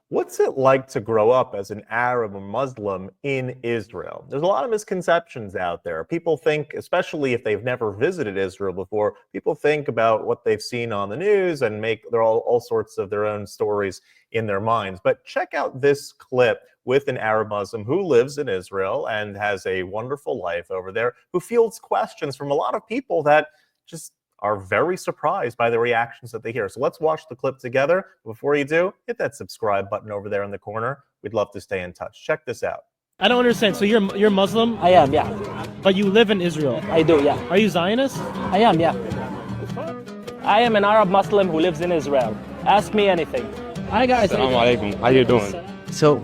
What's it like to grow up as an Arab or Muslim in Israel? There's a lot of misconceptions out there. People think, especially if they've never visited Israel before, people think about what they've seen on the news and make all sorts of their own stories in their minds. But check out this clip with an Arab Muslim who lives in Israel and has a wonderful life over there, who fields questions from a lot of people that just are very surprised by the reactions that they hear. So let's watch the clip together. Before you do, hit that subscribe button over there in the corner. We'd love to stay in touch. Check this out. I don't understand. So you're Muslim? I am, yeah. But you live in Israel? I do, yeah. Are you Zionist? I am, yeah. I am an Arab Muslim who lives in Israel. Ask me anything. Hi guys. Assalamu alaikum. How you doing? So,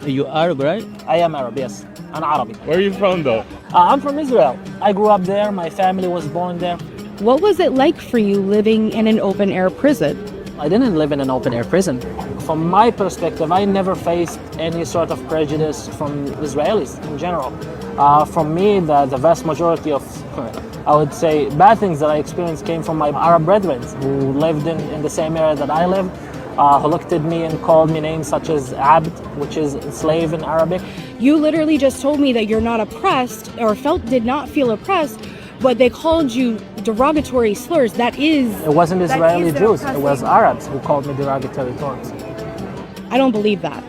you Arab, right? I am Arab, yes. I'm Arabic. Where are you from though? I'm from Israel. I grew up there. My family was born there. What was it like for you living in an open-air prison? I didn't live in an open-air prison. From my perspective, I never faced any sort of prejudice from Israelis in general. From me, the vast majority of, I would say, bad things that I experienced came from my Arab brethren who lived in the same area that I live, who looked at me and called me names such as Abd, which is slave in Arabic. You literally just told me that you're not oppressed or did not feel oppressed, but they called you derogatory slurs. That is... It wasn't Israeli Jews, it was Arabs who called me derogatory terms. I don't believe that.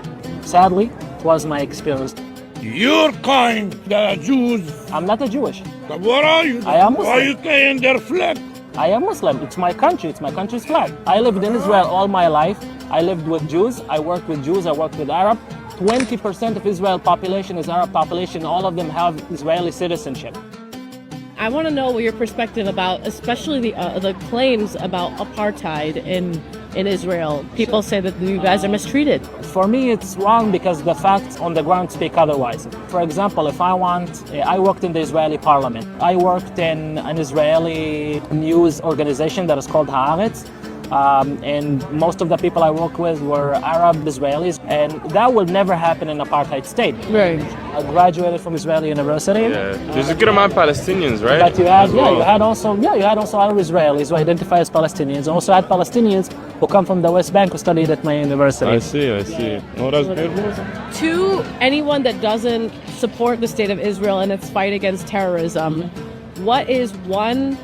Sadly, it was my experience. Your kind, the Jews. I'm not a Jewish. But what are you? I am Muslim. Why are you carrying their flag? I am Muslim. It's my country. It's my country's flag. I lived in Israel all my life. I lived with Jews. I worked with Jews. I worked with Arab. 20% of Israel population is Arab population. All of them have Israeli citizenship. I want to know what your perspective about, especially the claims about apartheid in Israel. People say that you guys are mistreated. For me, it's wrong because the facts on the ground speak otherwise. For example, if I worked in the Israeli parliament. I worked in an Israeli news organization that is called Haaretz. And most of the people I work with were Arab Israelis, and that would never happen in an apartheid state. Right. I graduated from Israeli University. Yeah, there's a good amount of Palestinians, right? But you had, you had also Arab Israelis who identify as Palestinians. Also had Palestinians who come from the West Bank who studied at my university. I see. Oh, that's beautiful. To anyone that doesn't support the state of Israel and its fight against terrorism, what is one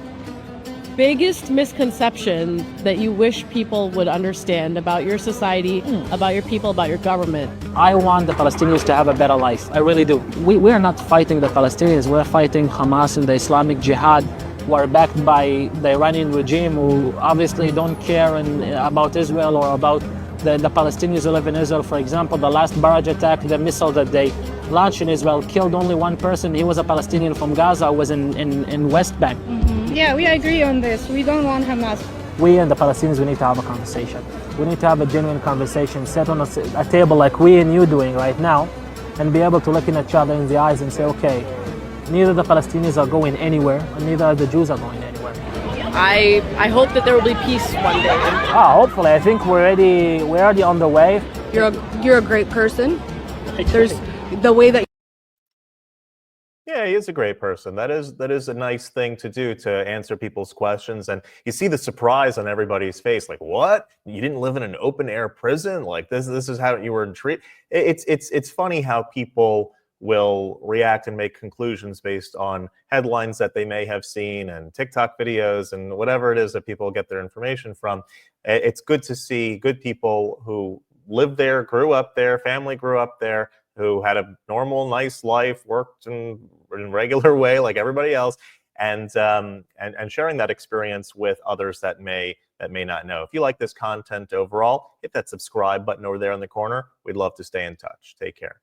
biggest misconception that you wish people would understand about your society, about your people, about your government? I want the Palestinians to have a better life. I really do. We are not fighting the Palestinians. We're fighting Hamas and the Islamic Jihad, who are backed by the Iranian regime, who obviously don't care about Israel or about the Palestinians who live in Israel. For example, the last barrage attack, the missile that they launched in Israel killed only one person. He was a Palestinian from Gaza, who was in West Bank. Yeah, we agree on this. We don't want Hamas. We and the Palestinians, we need to have a conversation. We need to have a genuine conversation, sit on a table like we and you doing right now, and be able to look in each other in the eyes and say, okay, neither the Palestinians are going anywhere, and neither the Jews are going anywhere. I hope that there will be peace one day. Hopefully. I think we're already on the way. You're a great person. There's the way that... Yeah, he is a great person. That is a nice thing to do, to answer people's questions. And you see the surprise on everybody's face. Like, what? You didn't live in an open air prison? Like this is how you were treated? It's funny how people will react and make conclusions based on headlines that they may have seen and TikTok videos and whatever it is that people get their information from. It's good to see good people who lived there, grew up there, family grew up there, who had a normal, nice life, worked in regular way like everybody else, and sharing that experience with others that may not know. If you like this content overall, hit that subscribe button over there in the corner. We'd love to stay in touch. Take care.